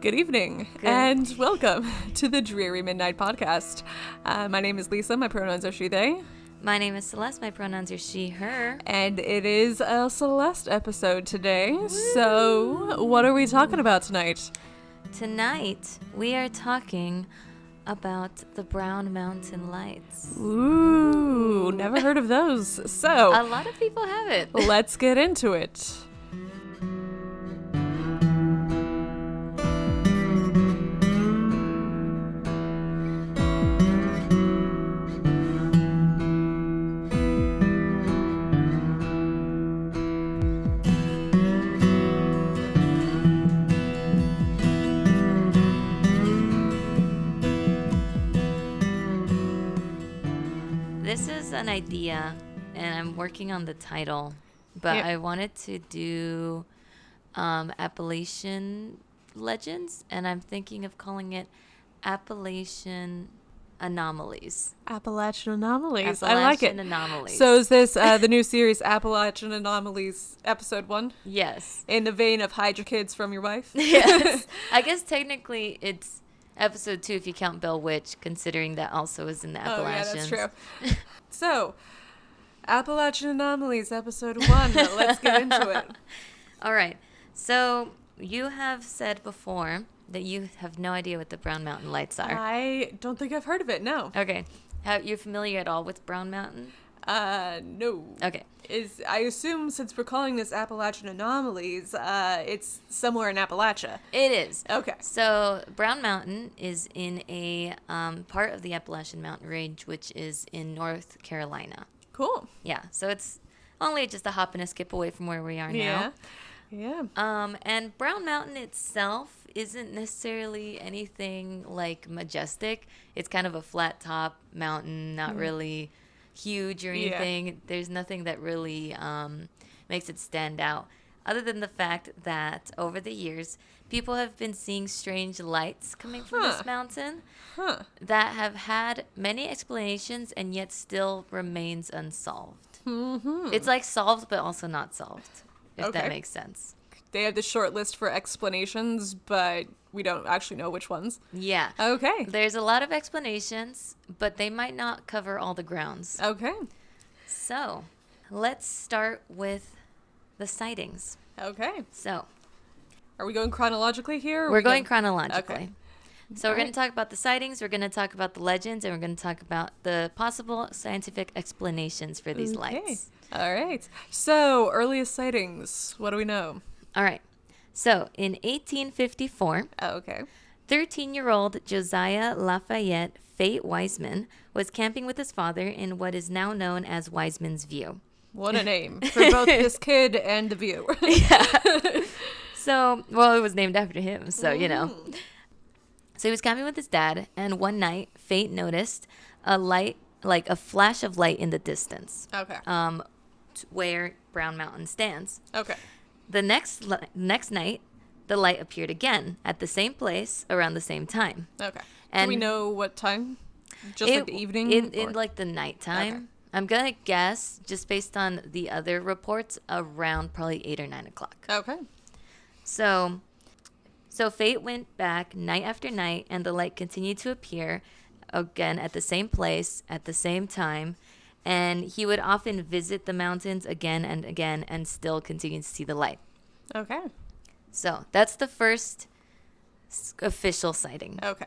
Good evening, and welcome to the Dreary Midnight Podcast. My name is Lisa. My pronouns are she, they. My name is Celeste. My pronouns are she, her. And it is a Celeste episode today. Woo! So, what are we talking about tonight? Tonight, we are talking about the Brown Mountain Lights. Ooh, never heard of those. So, a lot of people have it. Let's get into it. This is an idea, and I'm working on the title, but I wanted to do Appalachian legends, and I'm thinking of calling it Appalachian Anomalies. Appalachian Anomalies. Appalachian I like it. Anomalies. So is this the new series Appalachian Anomalies episode 1? Yes. In the vein of hide your kids from your wife? Yes. I guess technically it's episode 2 if you count Bell Witch, considering that also is in the Appalachians. Oh, yeah, that's true. So, Appalachian Anomalies, episode 1. Let's get into it. All right. So, you have said before that you have no idea what the Brown Mountain Lights are. I don't think I've heard of it, no. Okay. Are you familiar at all with Brown Mountain? No. Okay. I assume since we're calling this Appalachian Anomalies, it's somewhere in Appalachia. It is. Okay. So Brown Mountain is in a part of the Appalachian Mountain Range, which is in North Carolina. Cool. Yeah. So it's only just a hop and a skip away from where we are now. Yeah. And Brown Mountain itself isn't necessarily anything like majestic. It's kind of a flat top mountain, not really huge or anything. Yeah. There's nothing that really makes it stand out, other than the fact that over the years, people have been seeing strange lights coming from this mountain that have had many explanations and yet still remains unsolved. Mm-hmm. It's like solved, but also not solved, if that makes sense. They have the short list for explanations, but we don't actually know which ones. Yeah. Okay. There's a lot of explanations, but they might not cover all the grounds. Okay. So, let's start with the sightings. Okay. So, are we going chronologically here? We're going chronologically. Okay. So, we're going to talk about the sightings, we're going to talk about the legends, and we're going to talk about the possible scientific explanations for these lights. All right. So, earliest sightings, what do we know? All right. So, in 1854, 13-year-old Josiah Lafayette Fate Wiseman was camping with his father in what is now known as Wiseman's View. What a name for both this kid and the view. Yeah. So, well, it was named after him, so, you know. So he was camping with his dad, and one night, Fate noticed a light, like a flash of light in the distance. Okay. Where Brown Mountain stands. Okay. The next night, the light appeared again at the same place around the same time. Okay. And do we know what time? Just like the evening? In like the nighttime. Okay. I'm going to guess, just based on the other reports, around probably 8 or 9 o'clock. Okay. So Fate went back night after night, and the light continued to appear again at the same place at the same time. And he would often visit the mountains again and again and still continue to see the light. Okay. So that's the first official sighting. Okay.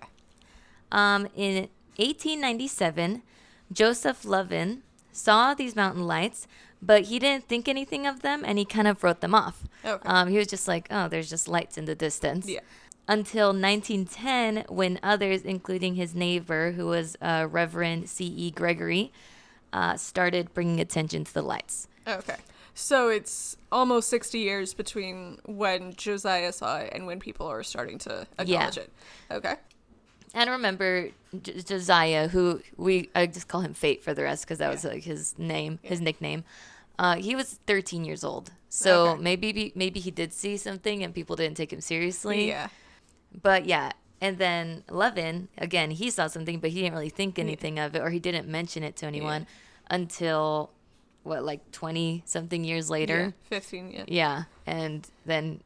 In 1897, Joseph Lovin saw these mountain lights, but he didn't think anything of them, and he kind of wrote them off. Okay. He was just like, oh, there's just lights in the distance. Yeah. Until 1910, when others, including his neighbor, who was Reverend C.E. Gregory, started bringing attention to the lights. Okay. So it's almost 60 years between when Josiah saw it and when people are starting to acknowledge it. Okay. And remember Josiah, who I just call him Fate for the rest because that was like his name, his nickname. He was 13 years old. So maybe he did see something and people didn't take him seriously. Yeah. But yeah. And then Levin, again, he saw something, but he didn't really think anything of it, or he didn't mention it to anyone until, what, like 20-something years later? Yeah, 15, yeah. Yeah, and then,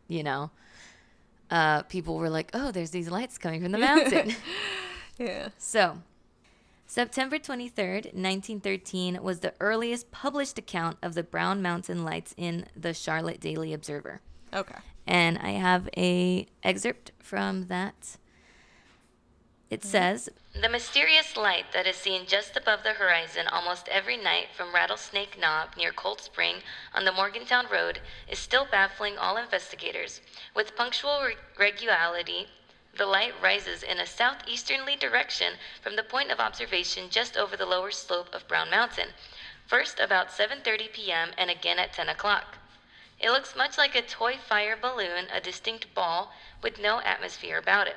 people were like, oh, there's these lights coming from the mountain. Yeah. So, September 23rd, 1913 was the earliest published account of the Brown Mountain lights in the Charlotte Daily Observer. Okay. And I have a excerpt from that. It says, the mysterious light that is seen just above the horizon almost every night from Rattlesnake Knob near Cold Spring on the Morgantown Road is still baffling all investigators. With punctual regularity, the light rises in a southeasterly direction from the point of observation just over the lower slope of Brown Mountain, first about 7:30 p.m. and again at 10 o'clock. It looks much like a toy fire balloon, a distinct ball, with no atmosphere about it.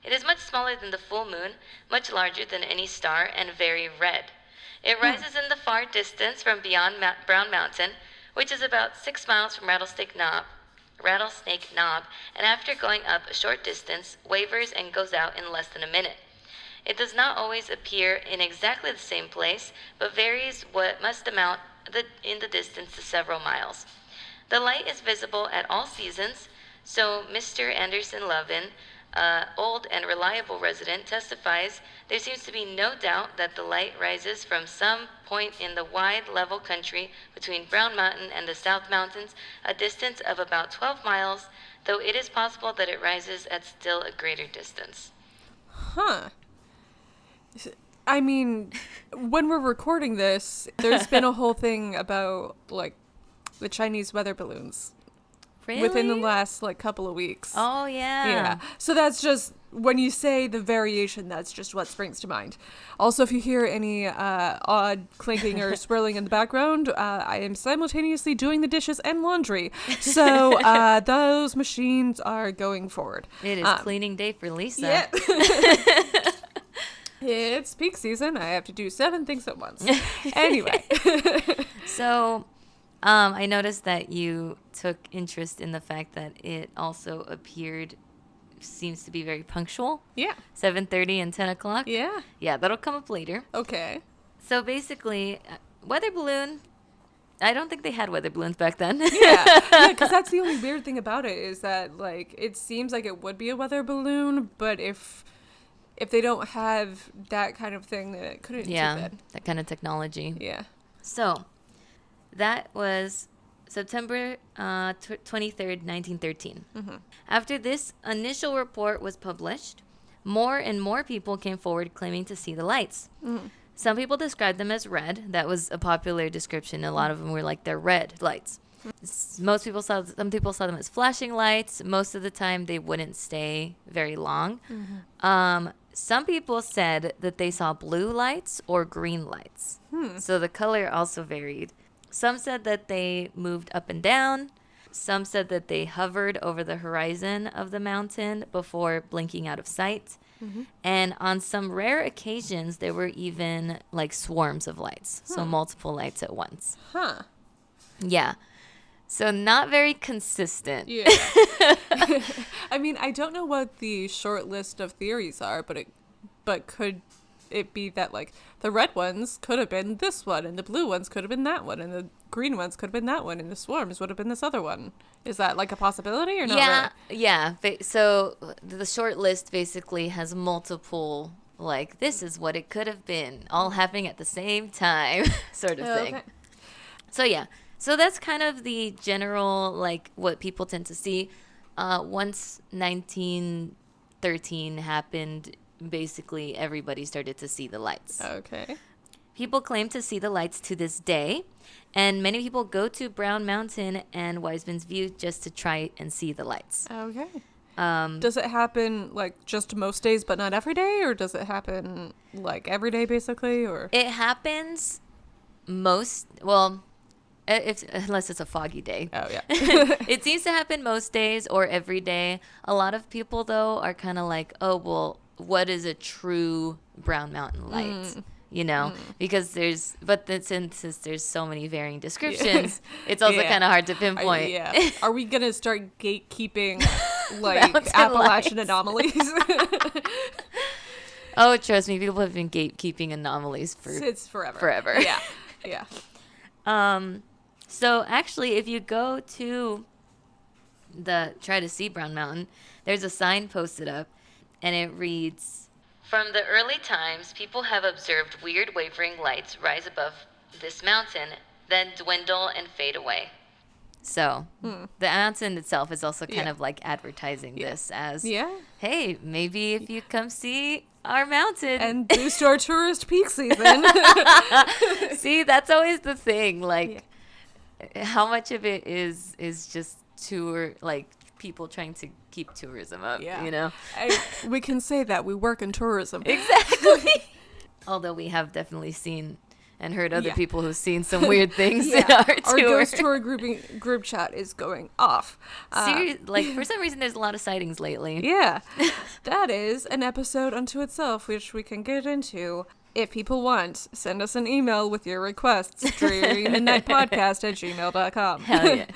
It is much smaller than the full moon, much larger than any star, and very red. It rises in the far distance from beyond Brown Mountain, which is about 6 miles from Rattlesnake Knob, and after going up a short distance, wavers and goes out in less than a minute. It does not always appear in exactly the same place, but varies what must amount in the distance to several miles. The light is visible at all seasons, so Mr. Anderson Lovin, old and reliable resident, testifies there seems to be no doubt that the light rises from some point in the wide level country between Brown Mountain and the South Mountains, a distance of about 12 miles, though it is possible that it rises at still a greater distance. Huh. I mean, when we're recording this, there's been a whole thing about, like, the Chinese weather balloons. Really? Within the last, like, couple of weeks. Oh, yeah. Yeah. So that's just, when you say the variation, that's just what springs to mind. Also, if you hear any odd clinking or swirling in the background, I am simultaneously doing the dishes and laundry. So those machines are going forward. It is cleaning day for Lisa. Yeah. It's peak season. I have to do 7 things at once. Anyway. So... I noticed that you took interest in the fact that it also seems to be very punctual. Yeah. 7:30 and 10 o'clock. Yeah. Yeah, that'll come up later. Okay. So basically, weather balloon, I don't think they had weather balloons back then. Yeah, because that's the only weird thing about it is that, like, it seems like it would be a weather balloon, but if they don't have that kind of thing, then it couldn't. Yeah, that kind of technology. Yeah. So... that was September 23rd, 1913. Mm-hmm. After this initial report was published, more and more people came forward claiming to see the lights. Mm-hmm. Some people described them as red. That was a popular description. A lot of them were like, they're red lights. Some people saw them as flashing lights. Most of the time, they wouldn't stay very long. Mm-hmm. Some people said that they saw blue lights or green lights. So the color also varied. Some said that they moved up and down. Some said that they hovered over the horizon of the mountain before blinking out of sight. Mm-hmm. And on some rare occasions, there were even like swarms of lights. So multiple lights at once. Huh. Yeah. So not very consistent. Yeah. I mean, I don't know what the short list of theories are, but could it be that, like, the red ones could have been this one, and the blue ones could have been that one, and the green ones could have been that one, and the swarms would have been this other one? Is that, like, a possibility or not? Yeah, really? yeah. So the short list basically has multiple, like, this is what it could have been, all happening at the same time sort of thing. Okay. So, yeah. So that's kind of the general, like, what people tend to see. Once 1913 happened, basically everybody started to see the lights. Okay. People claim to see the lights to this day, and many people go to Brown Mountain and Wiseman's View just to try and see the lights. Okay. Does it happen, like, just most days but not every day, or does it happen, like, every day basically, or? It happens unless it's a foggy day. Oh, yeah. It seems to happen most days or every day. A lot of people, though, are kind of like, oh, well, what is a true Brown Mountain light? You know, because since there's so many varying descriptions, it's also kind of hard to pinpoint. Are we going to start gatekeeping, like, Appalachian anomalies? Oh, trust me, people have been gatekeeping anomalies it's forever. Forever. Yeah. So actually, if you go to try to see Brown Mountain, there's a sign posted up, and it reads, "From the early times, people have observed weird wavering lights rise above this mountain, then dwindle and fade away." So the mountain itself is also kind of like advertising this as, hey, maybe if you come see our mountain and boost our tourist peak season. See, that's always the thing. Like, how much of it is just like people trying to keep tourism up? You know, we can say that we work in tourism. Exactly. Although we have definitely seen and heard other people who've seen some weird things in our tour. Our ghost tour group chat is going off. Like, for some reason, there's a lot of sightings lately. Yeah. That is an episode unto itself, which we can get into. If people want, send us an email with your requests. drearymidnightpodcast@gmail.com. Hell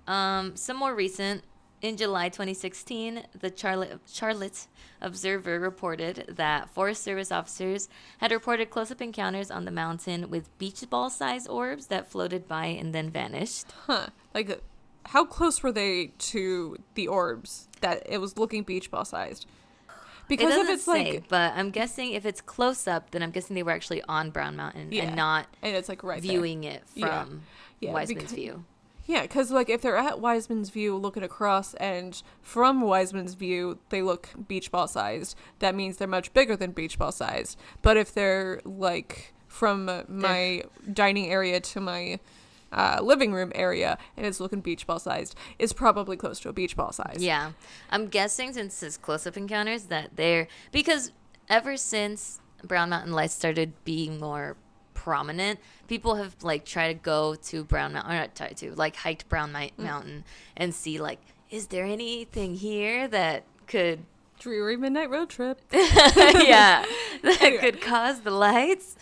yeah. Some more recent. In July 2016, the Charlotte Observer reported that Forest Service officers had reported close-up encounters on the mountain with beach ball-sized orbs that floated by and then vanished. Huh. Like, how close were they to the orbs that it was looking beach ball-sized? Because if it's like, but I'm guessing if it's close-up, then I'm guessing they were actually on Brown Mountain and not and it's like right viewing there. It from Wiseman's View. Yeah, because, like, if they're at Wiseman's View looking across and from Wiseman's View they look beach ball sized, that means they're much bigger than beach ball sized. But if they're, like, from my dining area to my living room area and it's looking beach ball sized, it's probably close to a beach ball size. Yeah. I'm guessing since it's close-up encounters that they're... Because ever since Brown Mountain lights started being more prominent, people have like tried to go to Brown Mountain, or not tried to, like hiked Brown Mountain and see like, is there anything here that could dreary midnight road trip that could cause the lights.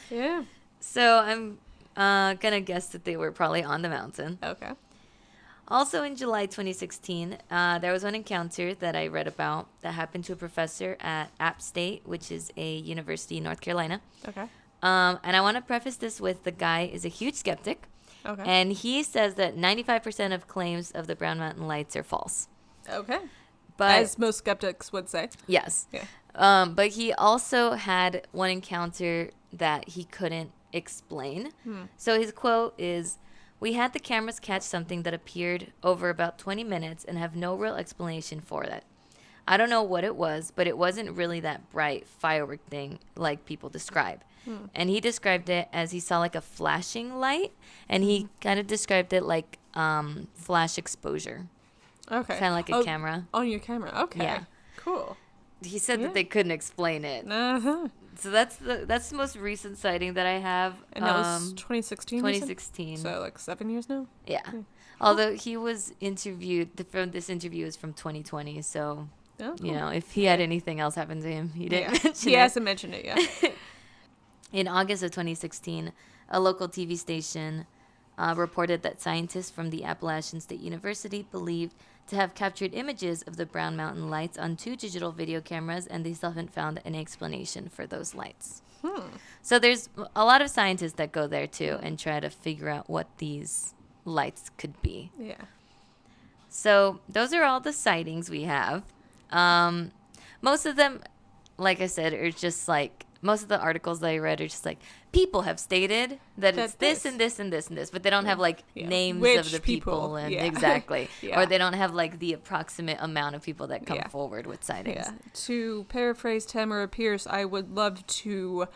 So I'm gonna guess that they were probably on the mountain. Okay. Also in July 2016, there was one encounter that I read about that happened to a professor at App State, which is a university in North Carolina. Okay. And I want to preface this with the guy is a huge skeptic. Okay. And he says that 95% of claims of the Brown Mountain lights are false. Okay. But as most skeptics would say. Yes. Yeah. But he also had one encounter that he couldn't explain. So his quote is, "We had the cameras catch something that appeared over about 20 minutes and have no real explanation for it. I don't know what it was, but it wasn't really that bright firework thing like people describe." And he described it as he saw like a flashing light, and he kind of described it like flash exposure. Okay. Kind of like a camera. On your camera. Okay. Yeah. Cool. He said that they couldn't explain it. Uh-huh. So that's the most recent sighting that I have. And that was 2016? 2016. So like 7 years now? Yeah. Although he was interviewed, this interview is from 2020, so, cool. You know, if he had anything else happen to him, he didn't mention it. He hasn't mentioned it yet. In August of 2016, a local TV station reported that scientists from the Appalachian State University believed to have captured images of the Brown Mountain lights on 2 digital video cameras, and they still haven't found an explanation for those lights. So there's a lot of scientists that go there, too, and try to figure out what these lights could be. Yeah. So those are all the sightings we have. Most of them, like I said, are just like, most of the articles that I read are just like, people have stated that it's this and this and this and this, but they don't have like names of the people and exactly. Or they don't have like the approximate amount of people that come forward with sightings. Yeah. To paraphrase Tamara Pierce, I would love to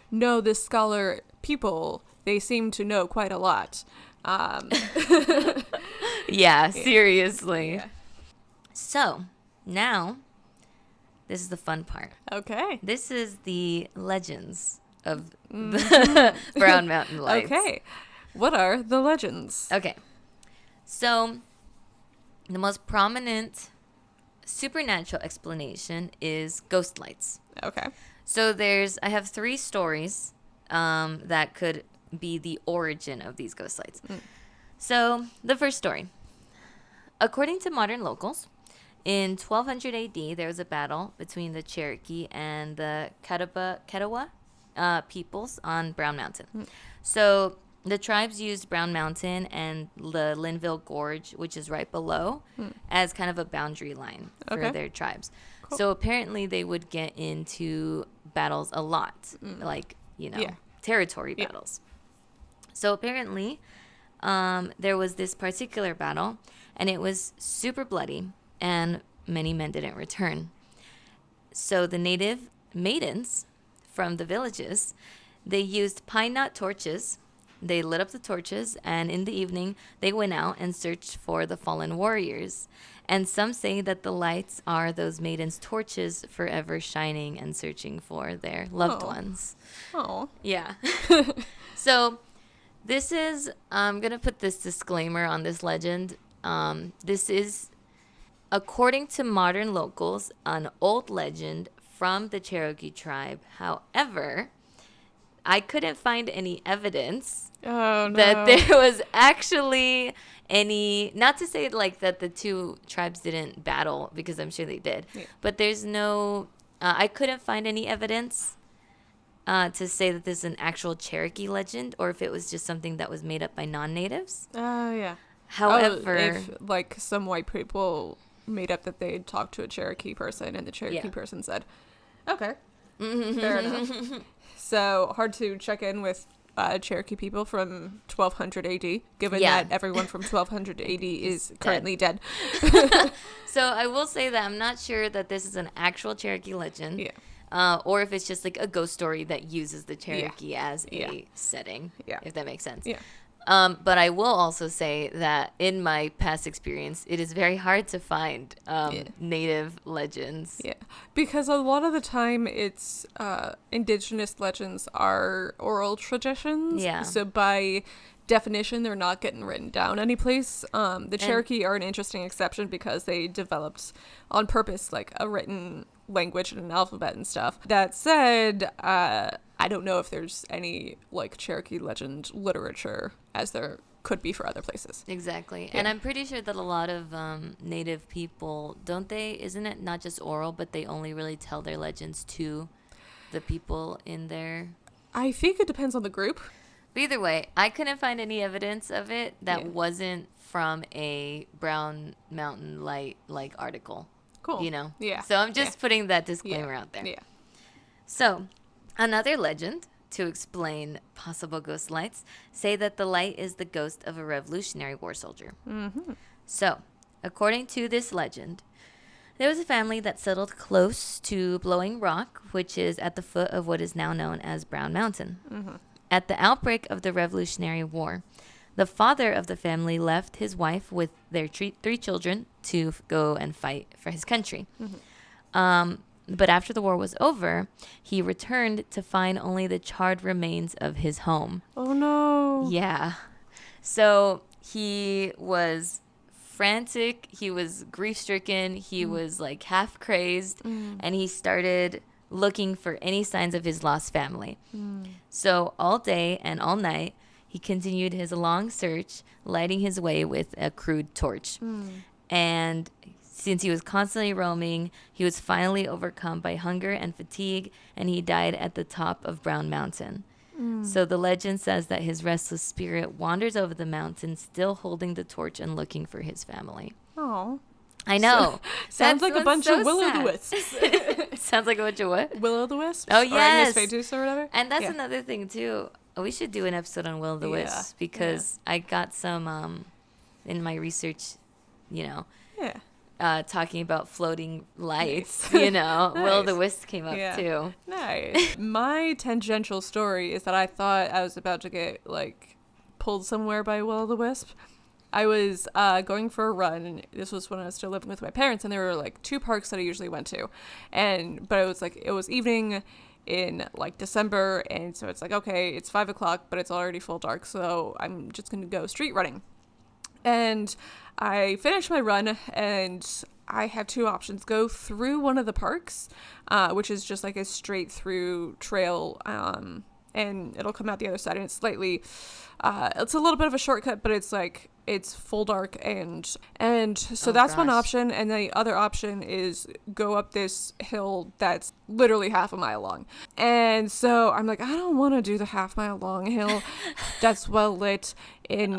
know this scholar people. They seem to know quite a lot. Seriously. Yeah. So now, this is the fun part. Okay. This is the legends of the Brown Mountain lights. Okay. What are the legends? Okay. So, the most prominent supernatural explanation is ghost lights. Okay. So, I have 3 stories that could be the origin of these ghost lights. So, the first story. According to modern locals, in 1200 AD, there was a battle between the Cherokee and the Catawba peoples on Brown Mountain. So The tribes used Brown Mountain and the Linville Gorge, which is right below, as kind of a boundary line for their tribes. Cool. So apparently they would get into battles a lot, like, territory battles. So apparently there was this particular battle, and it was super bloody, and many men didn't return. So the native maidens from the villages, they used pine knot torches. They lit up the torches, and in the evening, they went out and searched for the fallen warriors. And some say that the lights are those maidens' torches forever shining and searching for their loved ones. Oh. Yeah. So this is, I'm going to put this disclaimer on this legend. This is, according to modern locals, an old legend from the Cherokee tribe. However, I couldn't find any evidence that there was actually any, not to say like that the two tribes didn't battle, because I'm sure they did, but there's no, I couldn't find any evidence to say that this is an actual Cherokee legend, or if it was just something that was made up by non-natives. Yeah. However, if like some white people made up that they'd talked to a Cherokee person and the Cherokee person said, okay, fair enough. So hard to check in with Cherokee people from 1200 AD, given that everyone from 1200 AD is currently dead. So I will say that I'm not sure that this is an actual Cherokee legend. Yeah. Or if it's just like a ghost story that uses the Cherokee as a setting, if that makes sense. Yeah. But I will also say that in my past experience, it is very hard to find native legends. Yeah, because a lot of the time it's indigenous legends are oral traditions. Yeah. So by definition, they're not getting written down anyplace. The Cherokee are an interesting exception because they developed on purpose like a written language and an alphabet and stuff. That said, I don't know if there's any like Cherokee legend literature as there could be for other places. Exactly. Yeah. And I'm pretty sure that a lot of native people, isn't it not just oral, but they only really tell their legends to the people in their... I think it depends on the group. But either way, I couldn't find any evidence of it that wasn't from a Brown Mountain Light like article. Cool. You know? Yeah. So I'm just putting that disclaimer out there. Yeah. So, another legend to explain possible ghost lights say that the light is the ghost of a Revolutionary War soldier. Mm-hmm. So, according to this legend, there was a family that settled close to Blowing Rock, which is at the foot of what is now known as Brown Mountain. Mm-hmm. At the outbreak of the Revolutionary War, the father of the family left his wife with their three children to go and fight for his country. Mm-hmm. But after the war was over, he returned to find only the charred remains of his home. Oh, no. Yeah. So he was frantic. He was grief-stricken. He was like half crazed. And he started looking for any signs of his lost family. So all day and all night, he continued his long search, lighting his way with a crude torch. And since he was constantly roaming, he was finally overcome by hunger and fatigue, and he died at the top of Brown Mountain. So the legend says that his restless spirit wanders over the mountain, still holding the torch and looking for his family. Oh. I know. Sounds like a bunch of Will-o'-the-Wisps. Sounds like a bunch of what? Will-o'-the-Wisps? Oh, yes. Or Agnes Vetus or whatever. And that's another thing, too. We should do an episode on Will-o'-the-Wisps because I got some in my research, talking about floating lights, Nice. Nice. Will-o'-the-Wisp came up too. Nice. My tangential story is that I thought I was about to get pulled somewhere by Will-o'-the-Wisp. I was going for a run. This was when I was still living with my parents, and there were two parks that I usually went to, but it was evening in December, and so it's okay, it's 5:00, but it's already full dark, so I'm just gonna go street running. And I finished my run, and I have two options: go through one of the parks, which is just a straight through trail, and it'll come out the other side, and it's slightly, it's a little bit of a shortcut, but it's like, it's full dark, and so that's one option, and the other option is go up this hill that's literally half a mile long. And so I'm like, I don't want to do the half mile long hill that's well lit in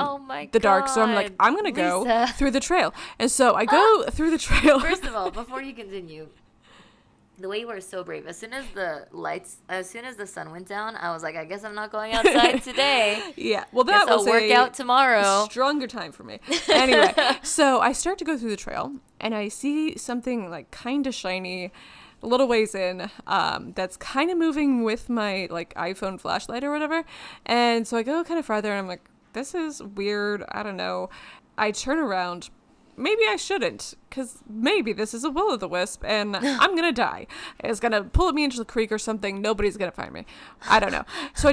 the dark. So I'm like, I'm gonna go through the trail. And so I go through the trail. First of all, before you continue, the way you were so brave. As soon as the sun went down, I was like, I guess I'm not going outside today. Yeah. Well, that was I'll work out tomorrow. Stronger time for me. Anyway, so I start to go through the trail, and I see something like kind of shiny, a little ways in, that's kind of moving with my like iPhone flashlight or whatever. And so I go kind of farther, and I'm like, this is weird. I don't know. I turn around. Maybe I shouldn't, because maybe this is a will-o'-the-wisp, and I'm going to die. It's going to pull me into the creek or something. Nobody's going to find me. I don't know. So I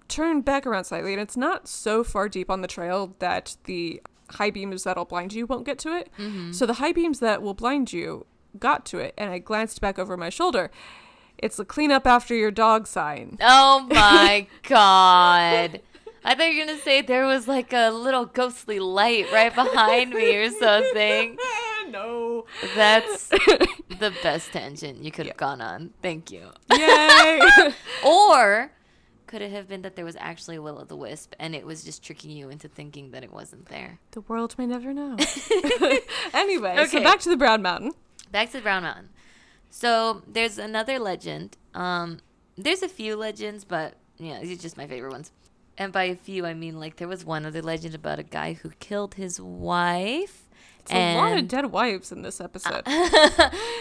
turn back around slightly, and it's not so far deep on the trail that the high beams that'll blind you won't get to it. Mm-hmm. So the high beams that will blind you got to it, and I glanced back over my shoulder. It's the clean up after your dog sign. Oh, my God. I thought you were going to say there was like a little ghostly light right behind me or something. No. That's the best tangent you could have gone on. Thank you. Yay. Or could it have been that there was actually a will-o'-the-wisp and it was just tricking you into thinking that it wasn't there? The world may never know. Anyway, so back to the Brown Mountain. Back to the Brown Mountain. So there's another legend. There's a few legends, but these are just my favorite ones. And by a few, I mean, like, there was one other legend about a guy who killed his wife. It's a lot of dead wives in this episode.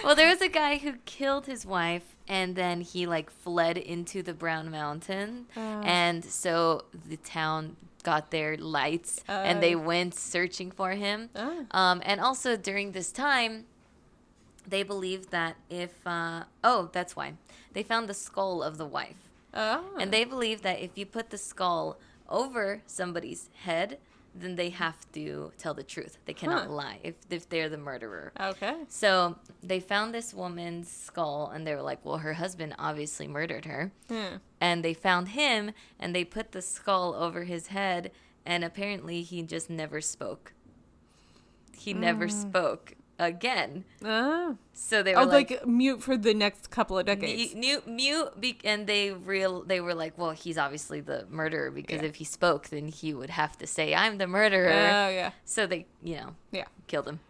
Well, there was a guy who killed his wife, and then he, like, fled into the Brown Mountain. And so the town got their lights, and they went searching for him. And also, during this time, they believed that if... that's why. They found the skull of the wife. And they believe that if you put the skull over somebody's head, then they have to tell the truth. They cannot lie if they're the murderer. Okay. So they found this woman's skull, and they were like, well, her husband obviously murdered her. And they found him, and they put the skull over his head, and apparently he just never spoke. He never spoke again. So they were like mute for the next couple of decades. And they were like, well, he's obviously the murderer, because if he spoke, then he would have to say, I'm the murderer. Oh, yeah. So they, killed him.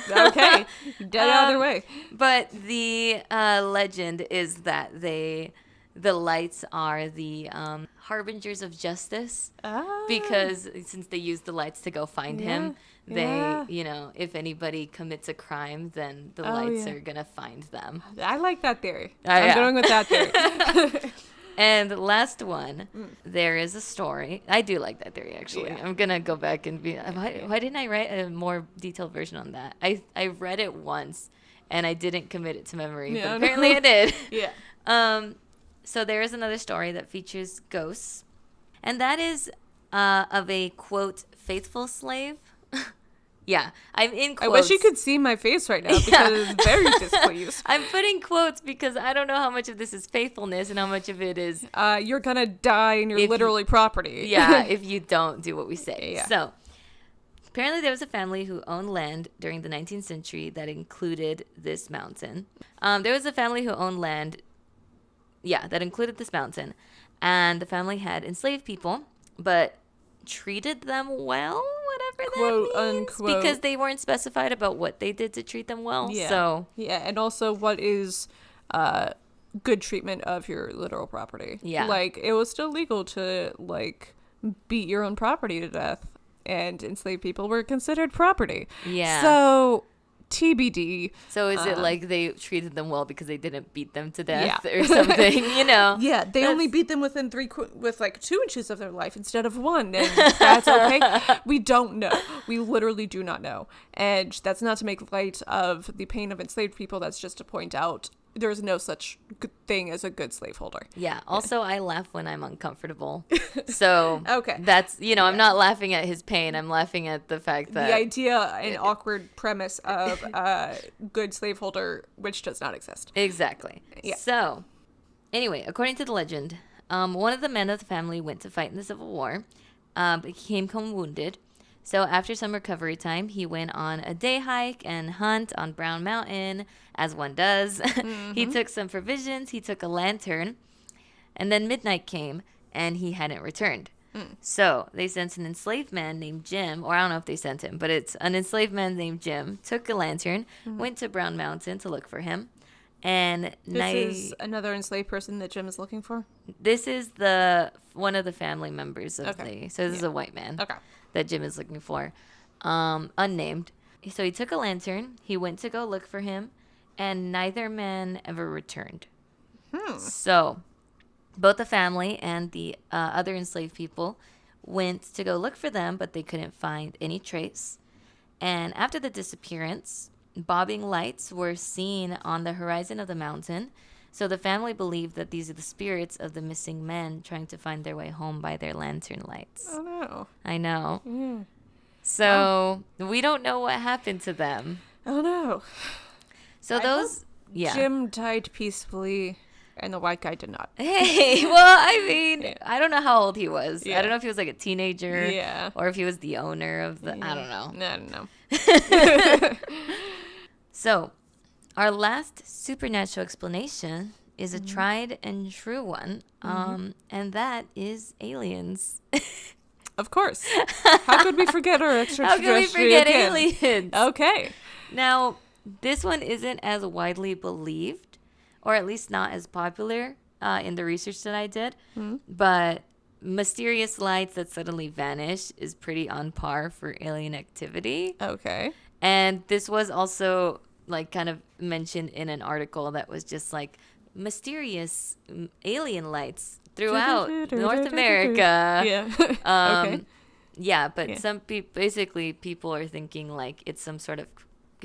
Okay. Dead either way. But the legend is that the lights are the harbingers of justice, because since they use the lights to go find him, they, if anybody commits a crime, then the lights are going to find them. I like that theory. I'm going with that theory. And the last one, there is a story. I do like that theory, actually. I'm going to go back and be, why didn't I write a more detailed version on that? I read it once, and I didn't commit it to memory, but apparently I did. Yeah. So there is another story that features ghosts, and that is of a, quote, faithful slave. Yeah, I'm in quotes. I wish you could see my face right now, because it's very displeased. I'm putting quotes because I don't know how much of this is faithfulness and how much of it is... you're going to die and you're literally property. Yeah, if you don't do what we say. Yeah. So, apparently there was a family who owned land during the 19th century that included this mountain. There was a family who owned land... Yeah, that included this mountain. And the family had enslaved people, but treated them well, whatever Quote, that means. unquote. Because they weren't specified about what they did to treat them well. Yeah. So. Yeah, and also what is good treatment of your literal property. Yeah. Like, it was still legal to, like, beat your own property to death. And enslaved people were considered property. Yeah. So... TBD. So is it like they treated them well because they didn't beat them to death or something, Yeah, they only beat them within 2 inches of their life instead of 1, and that's okay. We don't know. We literally do not know. And that's not to make light of the pain of enslaved people. That's just to point out there's no such good thing as a good slaveholder. Yeah. Also, I laugh when I'm uncomfortable. So okay. That's, I'm not laughing at his pain. I'm laughing at the fact that... The idea and awkward premise of a good slaveholder, which does not exist. Exactly. Yeah. So, anyway, according to the legend, one of the men of the family went to fight in the Civil War, but he came home wounded. So after some recovery time, he went on a day hike and hunt on Brown Mountain, as one does. He took some provisions, he took a lantern, and then midnight came, and he hadn't returned. So they sent an enslaved man named Jim, or I don't know if they sent him, but it's an enslaved man named Jim, took a lantern, went to Brown Mountain to look for him. And this is another enslaved person that Jim is looking for? This is one of the family members of so this is a white man that Jim is looking for, unnamed. So he took a lantern, he went to go look for him, and neither man ever returned. So both the family and the other enslaved people went to go look for them, but they couldn't find any trace. And after the disappearance, bobbing lights were seen on the horizon of the mountain. So the family believed that these are the spirits of the missing men trying to find their way home by their lantern lights. Oh, no. I know. Yeah. So we don't know what happened to them. Oh, no. So Jim died peacefully. And the white guy did not. Hey, well, I mean, I don't know how old he was. Yeah. I don't know if he was like a teenager. Yeah. Or if he was the owner of the... I don't know. I don't know. So, our last supernatural explanation is a tried and true one. And that is aliens. Of course. How could we forget our extraterrestrial? How could we forget aliens? Okay. Now, this one isn't as widely believed, or at least not as popular in the research that I did. But mysterious lights that suddenly vanish is pretty on par for alien activity. Okay. And this was also like kind of mentioned in an article that was just like mysterious alien lights throughout North America. Yeah. Okay. Yeah, but some basically people are thinking like it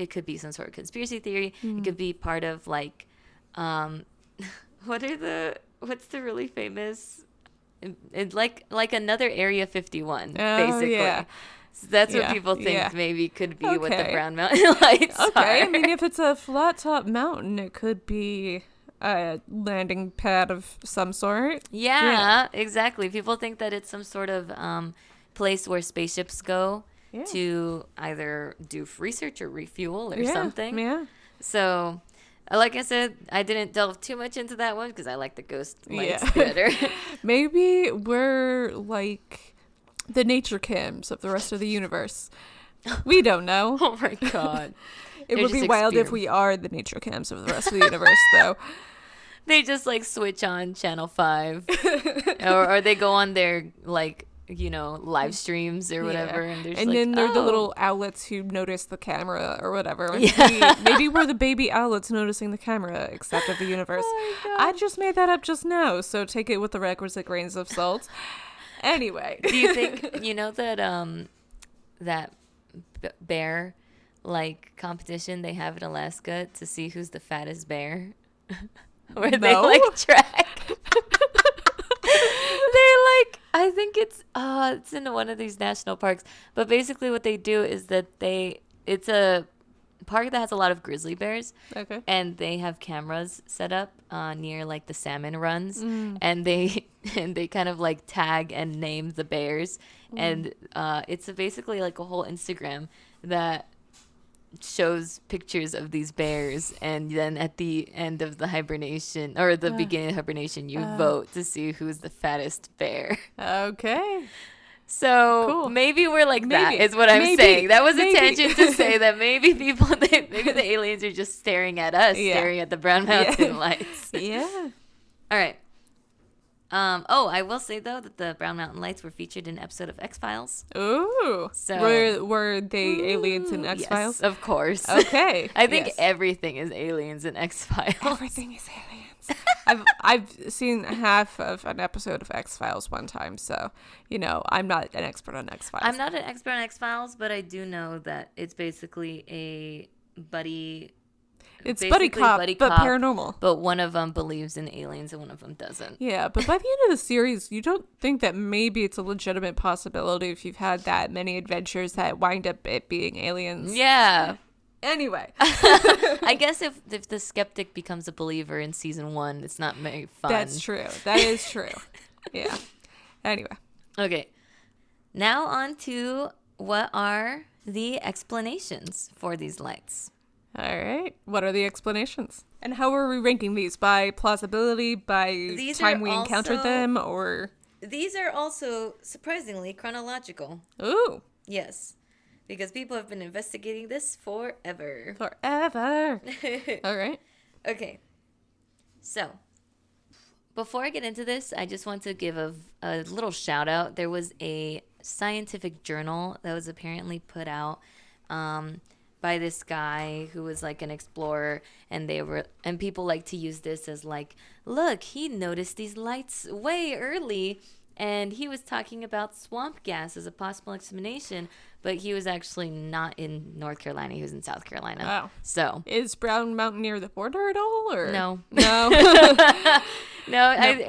could be some sort of conspiracy theory. It could be part of like what's the really famous like another Area 51 basically. Yeah. So that's what people think maybe could be what the Brown Mountain lights are. I mean, if it's a flat top mountain, it could be a landing pad of some sort. Yeah, exactly. People think that it's some sort of place where spaceships go to either do research or refuel or something. Yeah. So, like I said, I didn't delve too much into that one because I like the ghost lights better. Maybe we're like the nature cams of the rest of the universe. We don't know. Oh my god. It would be wild if we are the nature cams of the rest of the universe, though. They just like switch on Channel 5 or they go on their like, you know, live streams or whatever. And then they're the little outlets who notice the camera or whatever. Maybe we're the baby outlets noticing the camera, except of the universe. Oh I just made that up just now, so take it with the requisite grains of salt. Anyway. Do you think, you know, that bear like competition they have in Alaska to see who's the fattest bear? Where they like track. I think it's in one of these national parks. But basically what they do is that it's a park that has a lot of grizzly bears. Okay. And they have cameras set up near like the salmon runs. And they kind of like tag and name the bears. And it's basically like a whole Instagram that shows pictures of these bears, and then at the end of the hibernation or the beginning of hibernation you vote to see who's the fattest bear. Okay, so maybe we're like that is what I'm saying. That was a tangent to say that maybe maybe the aliens are just staring at us, staring at the Brown Mountain lights. All right. I will say though that the Brown Mountain lights were featured in an episode of X-Files. Ooh. So were they aliens in X-Files? Yes, of course. Okay. I think everything is aliens in X-Files. Everything is aliens. I've seen half of an episode of X-Files one time, so you know, I'm not an expert on X-Files. I'm not an expert on X-Files, but I do know that it's basically a buddy. It's buddy cop, but paranormal. But one of them believes in aliens and one of them doesn't. Yeah, but by the end of the series, you don't think that maybe it's a legitimate possibility if you've had that many adventures that wind up it being aliens. Yeah. Anyway. I guess if the skeptic becomes a believer in season 1, it's not very fun. That's true. That is true. Yeah. Anyway. Okay. Now on to what are the explanations for these lights. All right. What are the explanations? And how are we ranking these? By plausibility, by time we encountered them, or? These are also surprisingly chronological. Ooh. Yes. Because people have been investigating this forever. Forever. All right. Okay. So, before I get into this, I just want to give a little shout out. There was a scientific journal that was apparently put out by this guy who was like an explorer, and people like to use this as like, look, he noticed these lights way early, and he was talking about swamp gas as a possible explanation, but he was actually not in North Carolina. He was in South Carolina. Wow. So is Brown Mountain near the border at all, or no? No.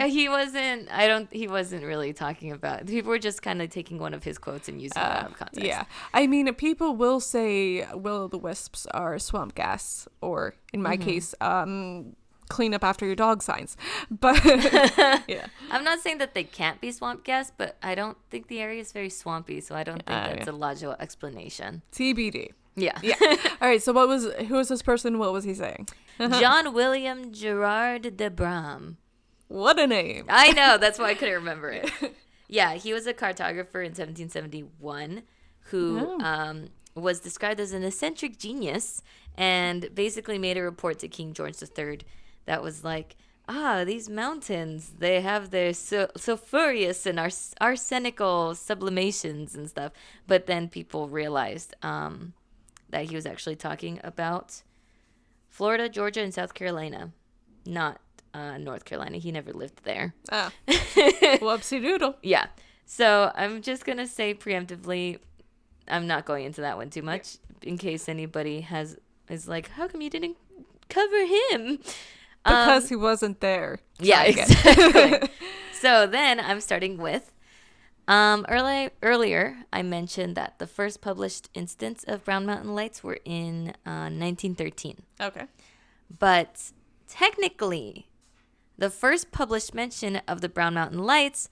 He wasn't. He wasn't really talking about. People were just kind of taking one of his quotes and using it out of context. Yeah, I mean, people will say will-o'-the-wisps are swamp gas, or in my case, clean up after your dog signs. But yeah, I'm not saying that they can't be swamp gas, but I don't think the area is very swampy, so I don't think that's a logical explanation. TBD. Yeah. Yeah. All right. So who was this person? What was he saying? John William Gerard de Bram. What a name. I know. That's why I couldn't remember it. Yeah. He was a cartographer in 1771 who was described as an eccentric genius and basically made a report to King George III that was like, these mountains, they have their sulfurous and arsenical sublimations and stuff. But then people realized that he was actually talking about Florida, Georgia, and South Carolina, not North Carolina. He never lived there. Oh. Whoopsie doodle. Yeah. So I'm just going to say preemptively, I'm not going into that one too much in case anybody is like, how come you didn't cover him? Because he wasn't there. Yeah, exactly. So then I'm starting with, earlier I mentioned that the first published instance of Brown Mountain Lights were in 1913. Okay. But technically, the first published mention of the Brown Mountain Lights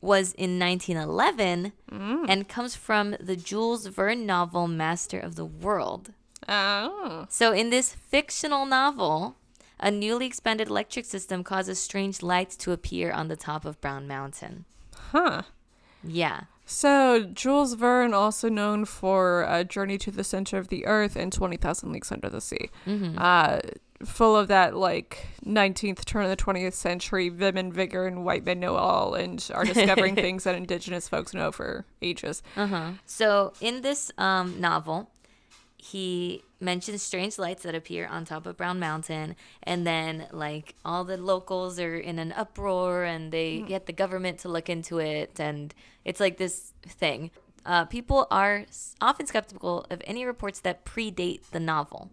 was in 1911 and comes from the Jules Verne novel Master of the World. Oh. So in this fictional novel, a newly expanded electric system causes strange lights to appear on the top of Brown Mountain. Huh. Yeah. So Jules Verne, also known for A Journey to the Center of the Earth and 20,000 Leagues Under the Sea. Full of that, like, 19th, turn of the 20th century vim and vigor and white men know all and are discovering things that indigenous folks know for ages. So in this novel, he mentions strange lights that appear on top of Brown Mountain, and then like all the locals are in an uproar and they get the government to look into it, and it's like this thing. People are often skeptical of any reports that predate the novel.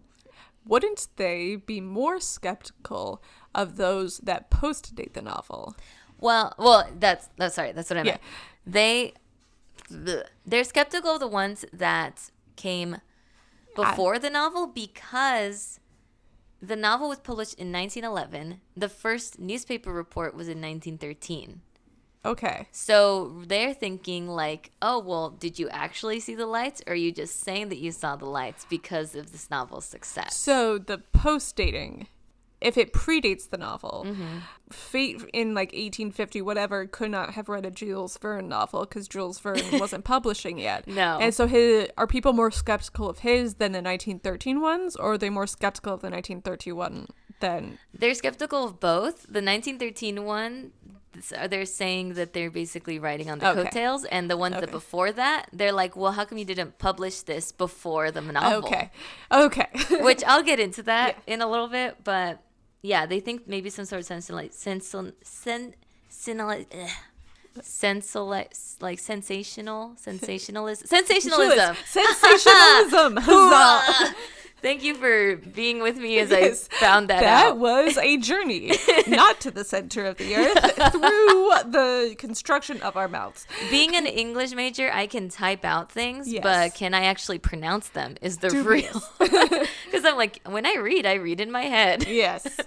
Wouldn't they be more skeptical of those that post-date the novel? Well, that's what I meant. They're skeptical of the ones that came before the novel because the novel was published in 1911. The first newspaper report was in 1913. Okay. So they're thinking like, oh, well, did you actually see the lights, or are you just saying that you saw the lights because of this novel's success? So the post-dating, if it predates the novel, Fate in like 1850, whatever, could not have read a Jules Verne novel because Jules Verne wasn't publishing yet. No. And so are people more skeptical of his than the 1913 ones, or are they more skeptical of the 1931 than? They're skeptical of both. The 1913 one, they're saying that they're basically writing on the coattails, and the ones that before that, they're like, well, how come you didn't publish this before the novel? Okay. Which I'll get into that in a little bit, but yeah, they think maybe some sort of sensationalism. Thank you for being with me as Yes, I found that out. That was a journey, not to the center of the earth, through the construction of our mouths. Being an English major, I can type out things, Yes. but can I actually pronounce them is the Dubious. real. Because I'm like, when I read in my head. Yes.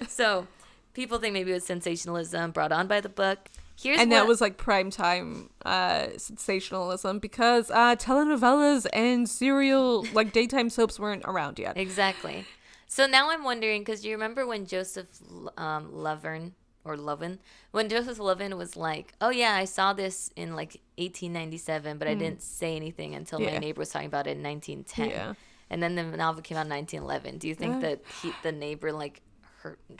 So people think maybe it was sensationalism brought on by the book. That was like primetime sensationalism because telenovelas and serial, like daytime soaps weren't around yet. Exactly. So now I'm wondering, because you remember when Joseph when Joseph Lovin was like, oh yeah, I saw this in like 1897, but I didn't say anything until my neighbor was talking about it in 1910. Yeah. And then the novel came out in 1911. Do you think that the neighbor like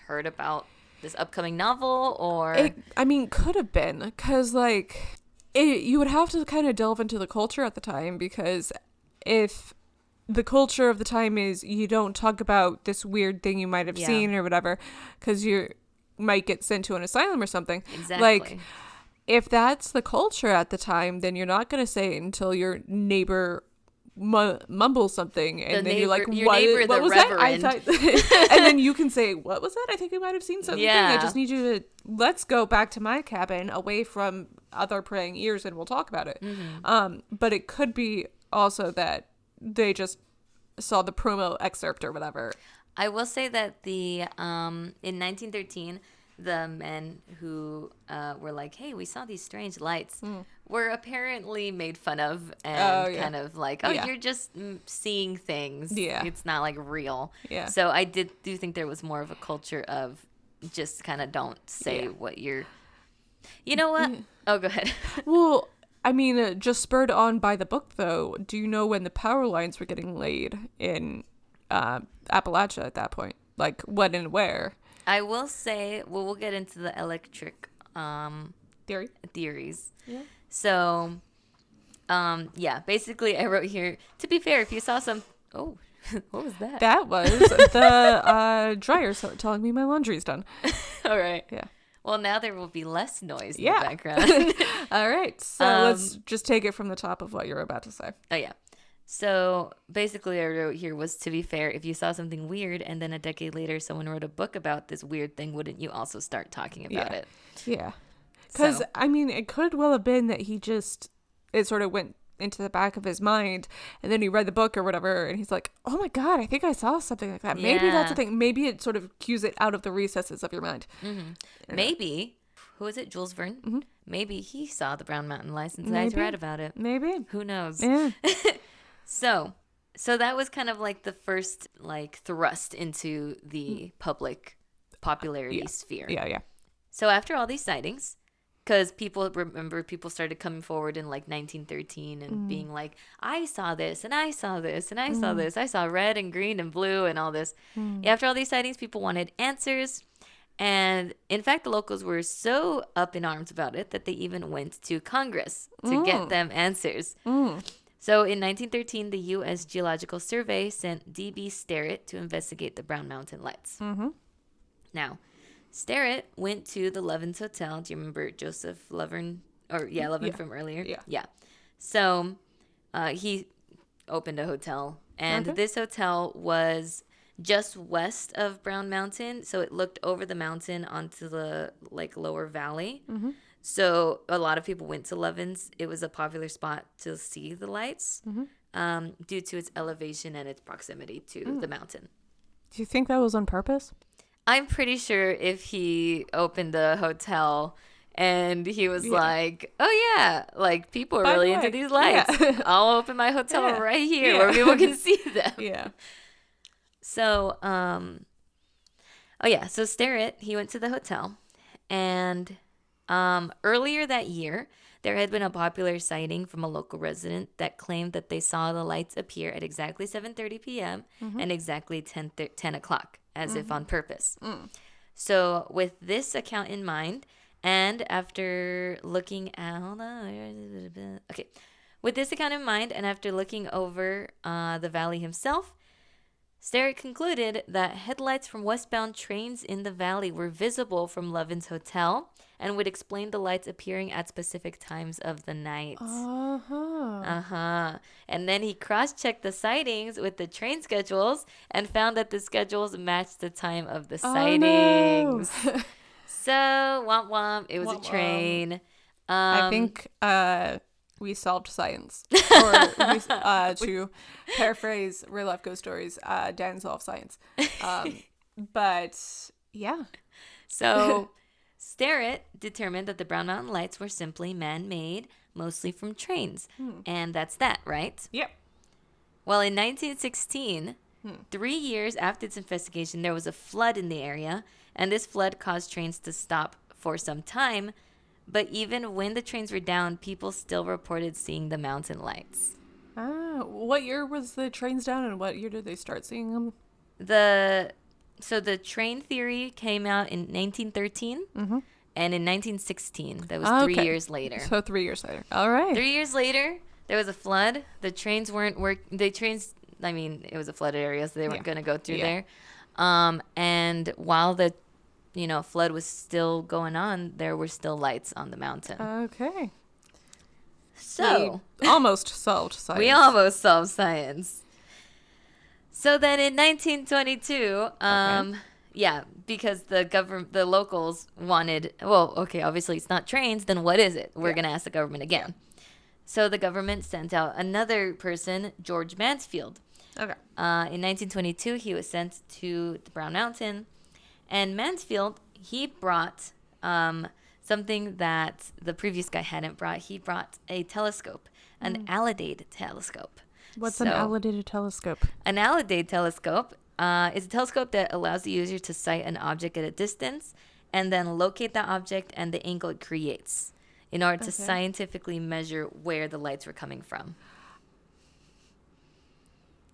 heard about this upcoming novel, or could have been, because like you would have to kind of delve into the culture at the time, because if the culture of the time is you don't talk about this weird thing you might have seen or whatever, because you might get sent to an asylum or something. Exactly. Like if that's the culture at the time, then you're not going to say it until your neighbor mumble something, and then you're like, what was reverend. that? And then you can say, what was that? I think we might have seen something. Yeah. I just need you to, let's go back to my cabin away from other praying ears and we'll talk about it. But it could be also that they just saw the promo excerpt or whatever. I will say that in 1913, the men who were like, hey, we saw these strange lights, were apparently made fun of and kind of like, you're just seeing things. Yeah. It's not like real. Yeah. So I do think there was more of a culture of just kind of don't say what you're, you know what? Oh, go ahead. Well, I mean, just spurred on by the book, though, do you know when the power lines were getting laid in Appalachia at that point? Like, when and where? I will say, we'll get into the electric theories. Yeah. So, basically I wrote here, to be fair, if you saw some... Oh, what was that? That was the dryer telling me my laundry's done. All right. Yeah. Well, now there will be less noise in the background. All right. So let's just take it from the top of what you're about to say. Oh, yeah. So basically I wrote here was, to be fair, if you saw something weird and then a decade later someone wrote a book about this weird thing, wouldn't you also start talking about it? Yeah. Because, I mean, it could well have been that it sort of went into the back of his mind, and then he read the book or whatever, and he's like, oh my God, I think I saw something like that. Maybe that's the thing. Maybe it sort of cues it out of the recesses of your mind. Mm-hmm. Maybe, who is it, Jules Verne? Mm-hmm. Maybe he saw the Brown Mountain Lights and decided to write about it. Maybe. Who knows? Yeah. So that was kind of like the first like thrust into the public popularity sphere. Yeah. So after all these sightings, because people started coming forward in like 1913 and being like, I saw this and I saw this and I saw this. I saw red and green and blue and all this. After all these sightings, people wanted answers. And in fact, the locals were so up in arms about it that they even went to Congress to get them answers. So in 1913, the U.S. Geological Survey sent D.B. Sterrett to investigate the Brown Mountain Lights. Now, Sterrett went to the Lovins Hotel. Do you remember Joseph Lovin? Lovin from earlier? Yeah. So he opened a hotel. And this hotel was just west of Brown Mountain. So it looked over the mountain onto the like lower valley. So a lot of people went to Lovin's. It was a popular spot to see the lights due to its elevation and its proximity to the mountain. Do you think that was on purpose? I'm pretty sure if he opened a hotel and he was like, oh, yeah, like people are really into these lights. Yeah. I'll open my hotel right here where people can see them. Yeah. So, so Sterrett, he went to the hotel, and earlier that year, there had been a popular sighting from a local resident that claimed that they saw the lights appear at exactly 7:30 p.m. And exactly 10 o'clock, as if on purpose. So with this account in mind, and after looking with this account in mind, and after looking over the valley himself, Sterrett concluded that headlights from westbound trains in the valley were visible from Levin's hotel and would explain the lights appearing at specific times of the night. And then he cross-checked the sightings with the train schedules and found that the schedules matched the time of the sightings. No. So, womp womp, it was a train. I think we solved science. Or to paraphrase Real Life Ghost Stories, Dan solved science. But yeah. So Sterrett determined that the Brown Mountain Lights were simply man-made, mostly from trains. And that's that, right? Yep. Well, in 1916, 3 years after its investigation, there was a flood in the area, and this flood caused trains to stop for some time. But even when the trains were down, people still reported seeing the mountain lights. What year was the trains down, and what year did they start seeing them? So the train theory came out in 1913, and in 1916, that was 3 years later. So 3 years later. All right. 3 years later, there was a flood. The trains weren't I mean, it was a flooded area, so they weren't going to go through there. And while the flood was still going on, there were still lights on the mountain. Okay. So we almost solved science. We almost solved science. So then in 1922, because the locals wanted, obviously it's not trains, then what is it? We're going to ask the government again. So the government sent out another person, George Mansfield. Okay. In 1922, he was sent to the Brown Mountain. And Mansfield, he brought something that the previous guy hadn't brought. He brought a telescope, an Alidade telescope. What's an Alidade telescope? An Alidade telescope is a telescope that allows the user to sight an object at a distance and then locate that object and the angle it creates in order to scientifically measure where the lights were coming from.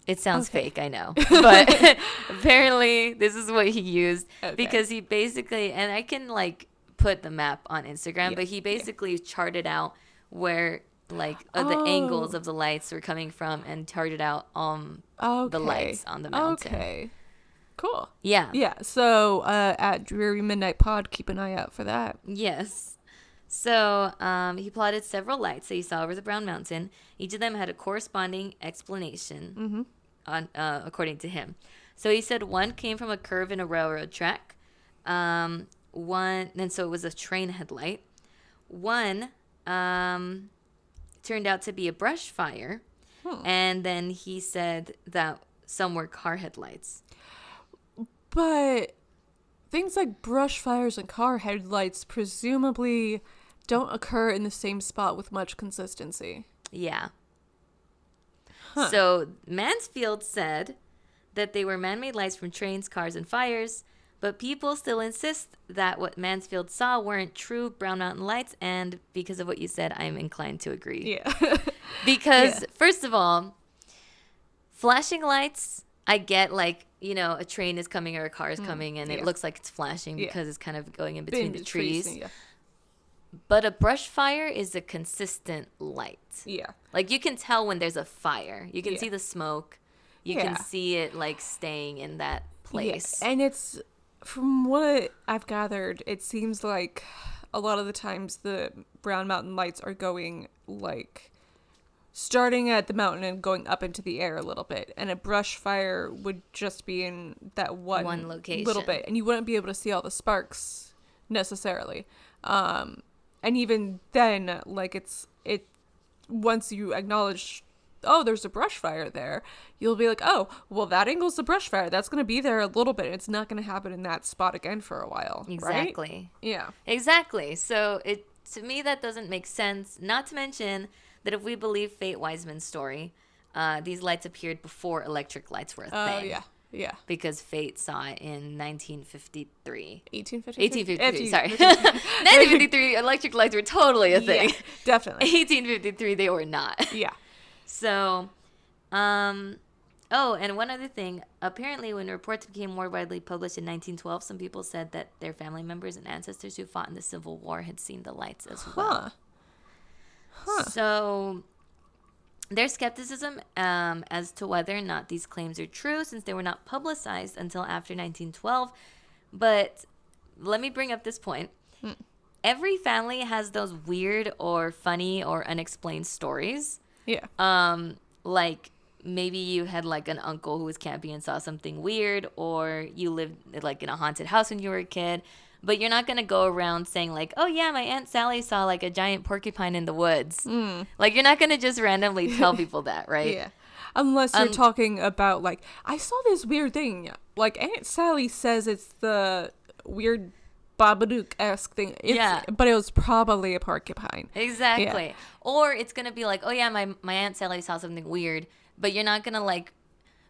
It sounds fake, I know. But apparently this is what he used because he basically, and I can put the map on Instagram, but he basically charted out where the angles of the lights were coming from and charted out the lights on the mountain. Okay. Cool. Yeah. Yeah. So at Dreary Midnight Pod, keep an eye out for that. Yes. So he plotted several lights that he saw over the Brown Mountain. Each of them had a corresponding explanation, according to him. So he said one came from a curve in a railroad track. So it was a train headlight. One turned out to be a brush fire. And then he said that some were car headlights. But things like brush fires and car headlights presumably don't occur in the same spot with much consistency. Yeah. So Mansfield said that they were man-made lights from trains, cars, and fires, but people still insist that what Mansfield saw weren't true Brown Mountain lights, and because of what you said, I'm inclined to agree. Yeah. Because, first of all, flashing lights, I get a train is coming or a car is coming, and it looks like it's flashing because it's kind of going in between the trees. But a brush fire is a consistent light. Yeah. You can tell when there's a fire. You can see the smoke. You can see it staying in that place. Yeah. And it's, from what I've gathered, it seems like a lot of the times the Brown Mountain lights are going starting at the mountain and going up into the air a little bit. And a brush fire would just be in that one location. Little bit. And you wouldn't be able to see all the sparks necessarily. And even then, once you acknowledge, oh, there's a brush fire there, you'll be like, oh, well, that angle's the brush fire. That's going to be there a little bit. It's not going to happen in that spot again for a while. Exactly. Right? Yeah. Exactly. So to me, that doesn't make sense. Not to mention that if we believe Fate Wiseman's story, these lights appeared before electric lights were a thing. Oh, yeah. Yeah. Because Fate saw it in 1953. 1853, sorry. 1953, electric lights were totally a thing. Yeah, definitely. 1853, they were not. Yeah. So, and one other thing. Apparently, when reports became more widely published in 1912, some people said that their family members and ancestors who fought in the Civil War had seen the lights as well. Huh. So, There's skepticism as to whether or not these claims are true, since they were not publicized until after 1912. But let me bring up this point. Every family has those weird or funny or unexplained stories. Yeah. Like maybe you had like an uncle who was camping and saw something weird, or you lived like in a haunted house when you were a kid. But you're not going to go around saying like, oh yeah, my Aunt Sally saw like a giant porcupine in the woods. Like you're not going to just randomly tell people that, right? Yeah. Unless you're talking about like, I saw this weird thing. Like Aunt Sally says it's the weird Babadook-esque thing. But it was probably a porcupine. Exactly. Yeah. Or it's going to be like, oh yeah, my Aunt Sally saw something weird. But you're not going to like,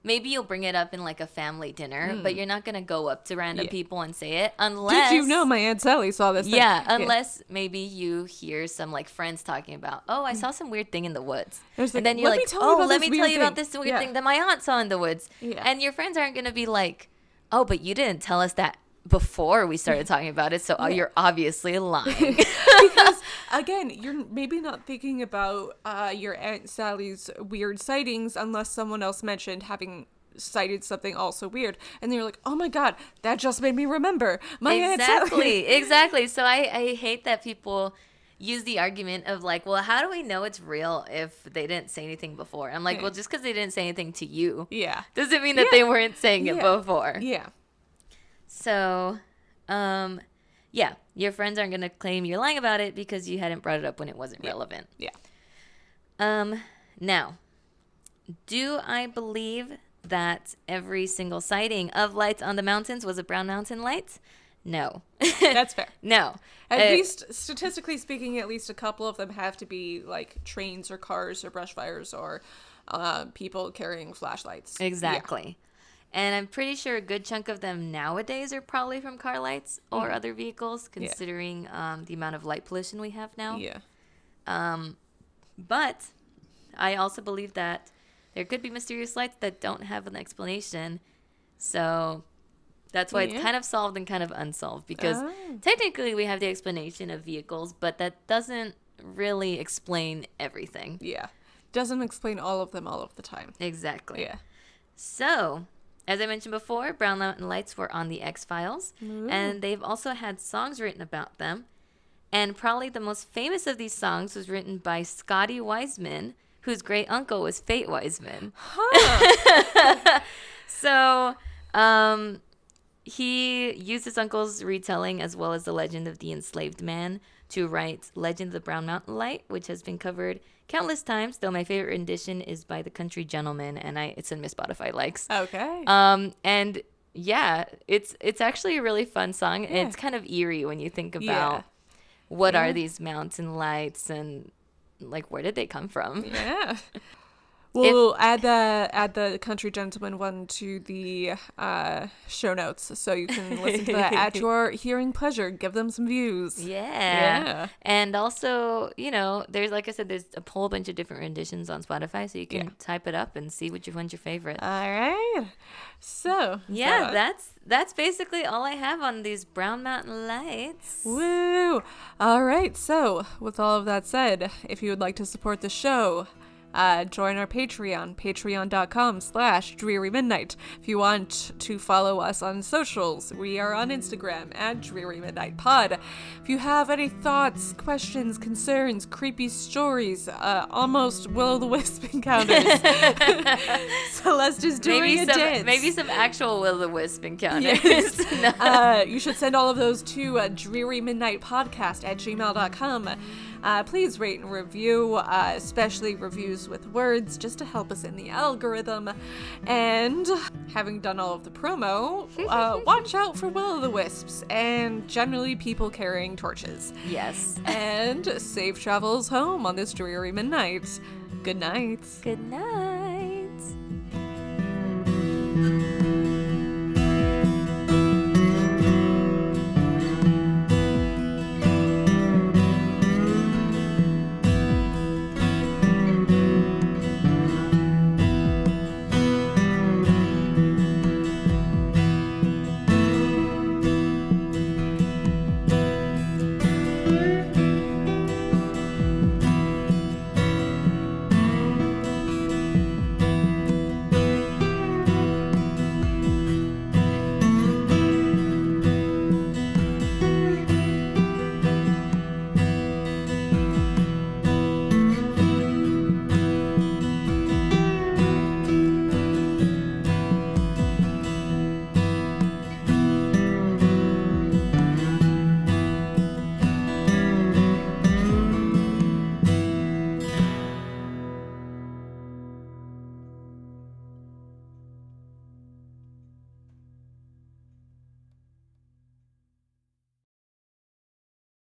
maybe you'll bring it up in like a family dinner, but you're not going to go up to random people and say it unless... Did you know my Aunt Sally saw this thing? Yeah, unless maybe you hear some like friends talking about, oh, I saw some weird thing in the woods. Like, and then you're like, oh, let me tell you about this weird thing that my aunt saw in the woods. Yeah. And your friends aren't going to be like, oh, but you didn't tell us that before we started talking about it, so you're obviously lying. Because again, you're maybe not thinking about your Aunt Sally's weird sightings unless someone else mentioned having cited something also weird, and they're like, oh my god, that just made me remember my Aunt Sally. Exactly. So I hate that people use the argument of like, well, how do we know it's real if they didn't say anything before? I'm like, well, just because they didn't say anything to you doesn't mean that they weren't saying it before. So, your friends aren't going to claim you're lying about it because you hadn't brought it up when it wasn't relevant. Now, do I believe that every single sighting of lights on the mountains was a Brown Mountain light? No. That's fair. No. At least, statistically speaking, at least a couple of them have to be like trains or cars or brush fires or people carrying flashlights. Exactly. Yeah. And I'm pretty sure a good chunk of them nowadays are probably from car lights or other vehicles, considering the amount of light pollution we have now. Yeah. But I also believe that there could be mysterious lights that don't have an explanation. So that's why it's kind of solved and kind of unsolved. Because technically we have the explanation of vehicles, but that doesn't really explain everything. Yeah. Doesn't explain all of them all of the time. Exactly. Yeah. So, as I mentioned before, Brown Mountain Lights were on the X-Files. And they've also had songs written about them. And probably the most famous of these songs was written by Scotty Wiseman, whose great uncle was Fate Wiseman. Huh. So, he used his uncle's retelling as well as the legend of the enslaved man to write Legend of the Brown Mountain Light, which has been covered countless times, though my favorite rendition is by the Country Gentleman, and it's in my Spotify likes. Okay. And yeah, it's actually a really fun song, and it's kind of eerie when you think about what are these mountain lights and like where did they come from? Yeah. We'll add the Country Gentleman one to the show notes so you can listen to that at your hearing pleasure. Give them some views. Yeah. And also, there's, like I said, there's a whole bunch of different renditions on Spotify, so you can type it up and see which one's your favorite. All right. So. Yeah, that's basically all I have on these Brown Mountain Lights. Woo. All right. So, with all of that said, if you would like to support the show, join our Patreon, patreon.com/drearymidnight. If you want to follow us on socials, we are on Instagram at Dreary Midnight Pod. If you have any thoughts, questions, concerns, creepy stories, almost will-o'-the-wisp encounters, Celeste is doing a dance. Maybe some actual will-o'-the-wisp encounters. Yes. You should send all of those to drearymidnightpodcast@gmail.com. Please rate and review, especially reviews with words, just to help us in the algorithm. And having done all of the promo, watch out for will-o'-the-wisps and generally people carrying torches. Yes. And safe travels home on this dreary midnight. Good night. Good night.